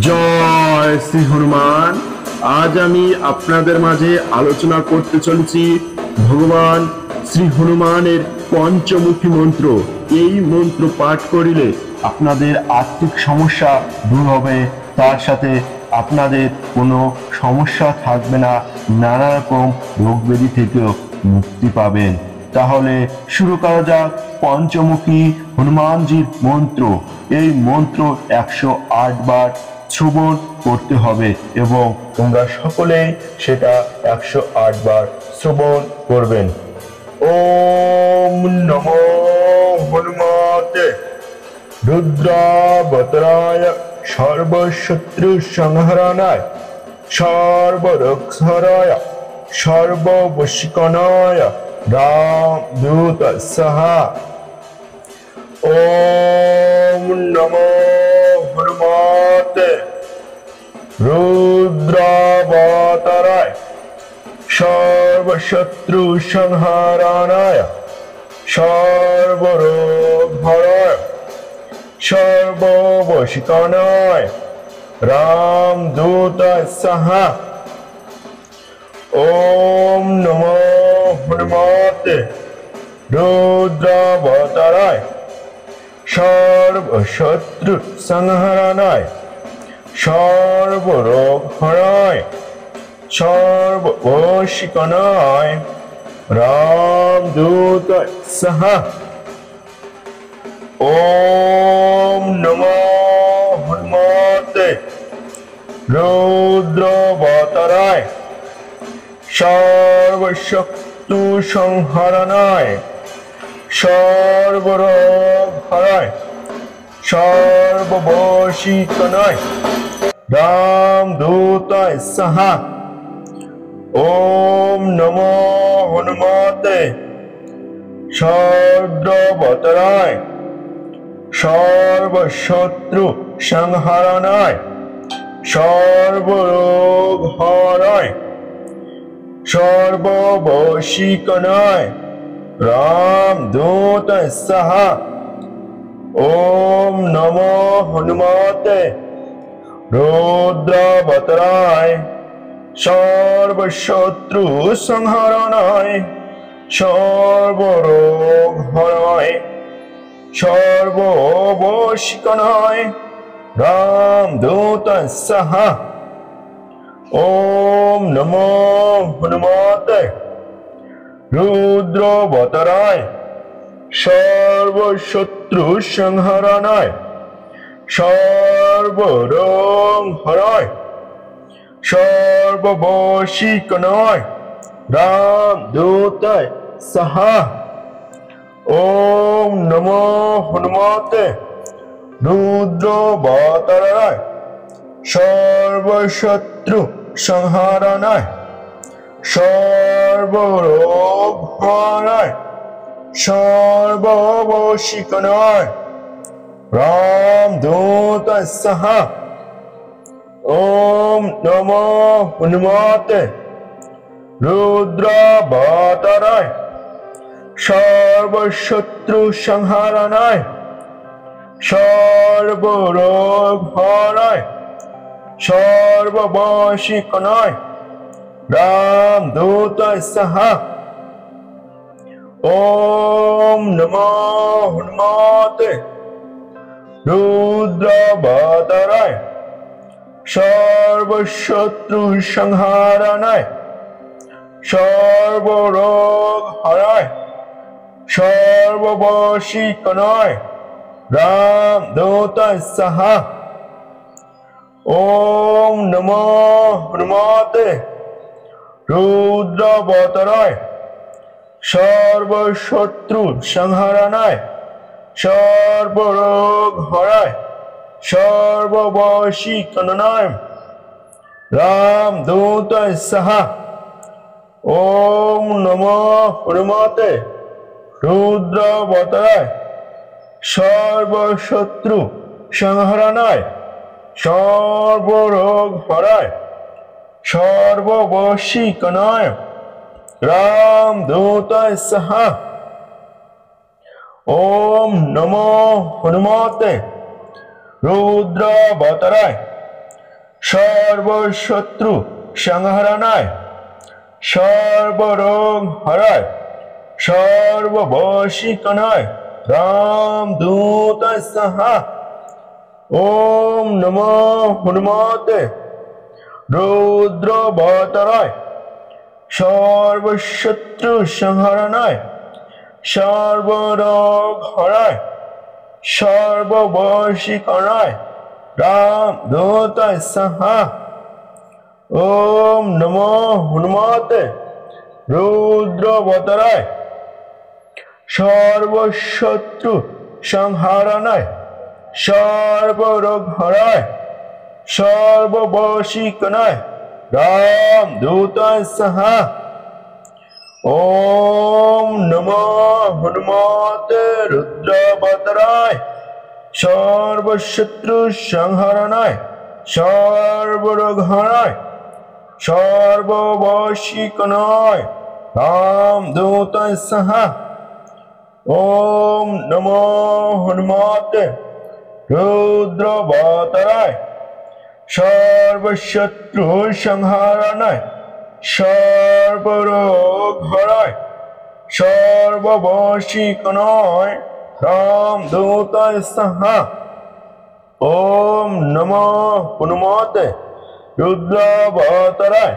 জয় শ্রী হনুমান। আজ আমি আপনাদের মাঝে আলোচনা করতে চলেছি ভগবান শ্রী হনুমানের পঞ্চমুখী মন্ত্র। এই মন্ত্র পাঠ করিলে আপনাদের আর্থিক সমস্যা দূর হবে, তার সাথে আপনাদের কোনো সমস্যা থাকবে না, নানা রকম রোগ ব্যাধি থেকেও মুক্তি পাবেন। তাহলে শুরু করা যাক পঞ্চমুখী হনুমানজির মন্ত্র। এই মন্ত্র 108 বার শ্রবণ করতে হবে এবং তোমরা সকলেই সেটা 108 বার শ্রবণ করবেন। ওম নমো হনুমতে রুদ্রাবতারায় সর্বশত্রু সংহরণায় সর্বরক্ষরায় সর্ববশীকরণায় রামদূত সাহা। ওম নমো হনুমতে রুদ্রাবতারায় সর্বশত্রু সংহরণায় সর্বরোগহরায় সর্ববশীকরণায় রামদূত সাহা। ওম নমো হনুমতে রুদ্রাবতারায় সর্বশত্রু সংহরণায় সর্বরোগহরায় সর্ববশীকরণায় রামদূত সাহা। ওম নমো হনুমতে রুদ্রাবতারায় সর্বশত্রু সংহরণায় সর্বরোগহরায় সর্ববশীকরণায় রামদূত সাহা। ওম নমো হনুমতে রুদ্রাবতারায় সর্বশত্রু সংহরণায় সর্বরোগহরায় সর্ববশীকরণায় রামদূত সাহা। ওম নমো হনুমতে রুদ্রাবতারায় সর্বশত্রু সংহরণায় সর্বরোগহরায় সর্ববশীকরণায় রামদূত সাহা। ওম নমো হনুমতে রুদ্রাবতারায় সর্বশত্রু সংহরণায় সর্বরোগহরায় সর্ববশীকরণায় রামদূত সাহা। ওম নমো হনুমতে রুদ্রাবতারায় সর্বশত্রু সংহরণায় সর্বরোগহরায় সর্ববশীকরণায় রামদূত সাহা। ওম নমো হনুমতে রুদ্রাবতারায় সর্বশত্রু সংহরণায় সর্বরোগহরায় সর্ববশীকরণায় রামদূত সাহা। ওম নমো হনুমতে রুদ্রাবতারায় সর্বশত্রু সংহরণায় সর্বরোগহরায় সর্ববশীকরণায় রামদূত সাহা। ওম নমো হনুমতে রুদ্রাবতারায় সর্বশত্রু সংহরণায় সর্বরোগহরায় সর্ববশীকরণায় রামদূত সাহা। ওম নমো হনুমতে রুদ্রাবতারায় সর্বশত্রু সংহরণায় সর্বরোগহরায় সর্ববশীকরণায় রামদূত সাহা। ওম নমো হনুমতে রুদ্রাবতারায় সর্বশত্রু সংহরণায়, সর্বরোগ হরায়, সর্ববশীকরণায় রামদূতায় সাহা। ওম নমো হনুমতে রুদ্রবতরায়, সর্বশত্রু সংহরণায়, সর্বরোগ হরায়, সর্ববশীকরণায় রামদূতায় সাহা। ওম নমো হনুমতে রুদ্রবতরায়, সর্বশত্রু সংহরণায়, সর্বরোগ হরায়, সর্ববশীকরণায় রামদূতায় সাহা। ওম নমো হনুমতে রুদ্রবতরায়, সর্বশত্রু সংহরণায়, সর্বরোগ হরায়, সর্ববশীকরণায় রামদূতায় সাহা। ওম নমো হনুমতে রুদ্রবতরায়, সর্বশত্রু সংহরণায়, সর্বরোগ হরায়, সর্ববশীকরণায় রামদূতায় সাহা। ওম নমো হনুমতে রুদ্রবতরায়,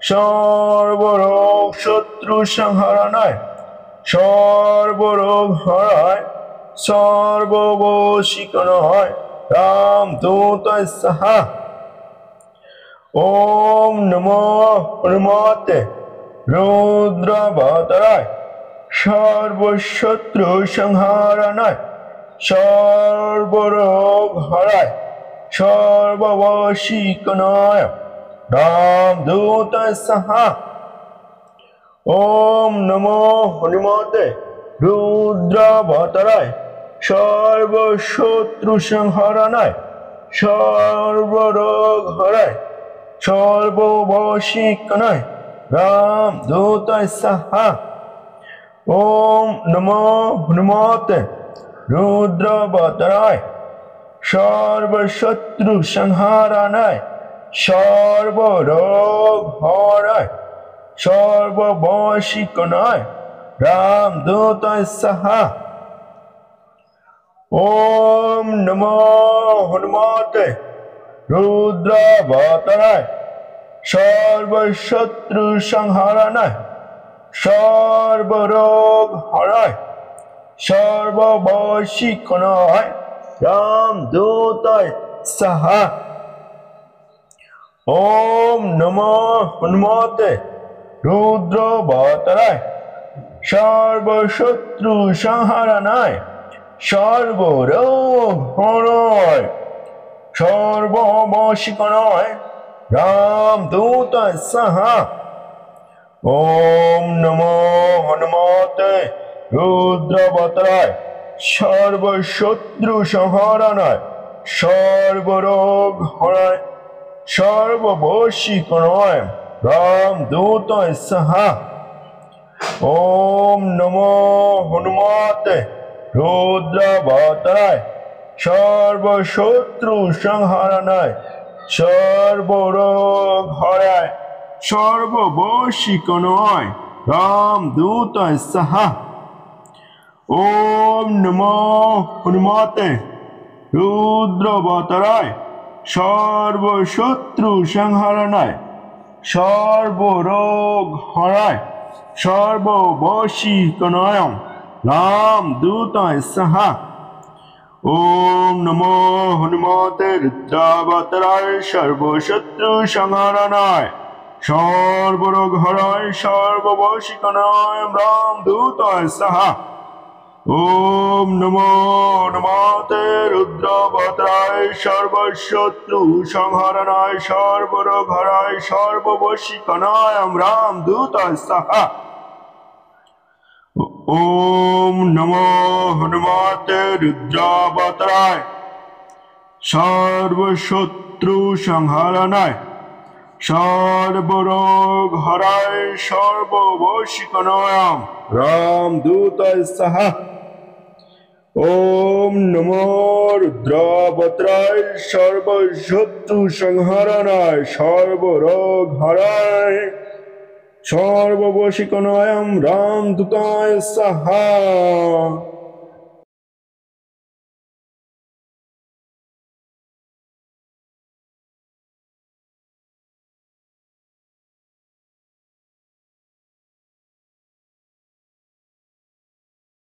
সর্বরোগ শত্রু সংহরণায়, সর্বরোগ হরায়, সর্ববশীকরণায় রামদূতায় সাহা। ওম নমো হনুমতে রুদ্রবতরায়, সর্বশত্রু সংহরণায়, সর্বরোগ হরায়, সর্ববশীকরণায় রামদূতায় সাহা। ওম নমো হনুমতে রুদ্রবতরায়, সর্বশত্রু সংহরণায়, সর্বরোগ হরায়, সর্ববশীকরণায় রামদূতায় সাহা। ওম নমো হনুমতে রুদ্রবতরায়, সর্বশত্রু সংহরণায়, সর্বরোগ হরায়, সর্ববশীকরণায় রামদূতায় সাহা। ওম নমো হনুমতে রুদ্রবতরায়, সর্বশত্রু সংহরণায়, সর্বরোগ হরায়, সর্ববশীকরণায় রামদূতায় সাহা। ওম নমো হনুমতে রুদ্রবতরায়, সর্বশত্রু সংহরণায়, সর্বরোগ হরায়, সর্ববশীকরণায় রামদূতায় সাহা। ওম নমো হনুমতে রুদ্রবতরায়, সর্বশত্রু সংহরণায়, সর্বরোগ হরায়, সর্ববশীকরণায় রামদূতায় সাহা। ওম নমো হনুমতে রুদ্রবতরায়, সর্বশত্রু সংহরণায়, সর্বরোগ হরায়, সর্ববশীকরণায় রামদূতায় সাহা। ওম নমো হনুমতে রুদ্রবতরায়, সর্বশত্রু সংহরণায়, সর্বরোগ হরায়, সর্ববশীকরণায় রামদূতায় সাহা। ওম নমো হনুমতে রুদ্রবতরায়, সর্বশত্রু সংহরণায়, সর্বরোগ হরায়, সর্ববশীকরণায় রামদূতায় সাহা। ওম নমো হনুমতে রুদ্রবতরায়, সর্বশত্রু সংহরণায়, সর্বরোগ হরায়, সর্ববশীকরণায় রামদূতায় সাহা। ওম নমো হনুমতে রুদ্রবতরায়, সর্বশত্রু সংহরণায়, সর্বরোগ হরায়, সর্ববশীকরণায় রামদূতায় সাহা। ওম নমো রুদ্রাবত্রায় সর্বশত্রু সংহারণায় সর্বরোগ হরায় সর্ববশীকনায়ম রামদূতায় সাহা।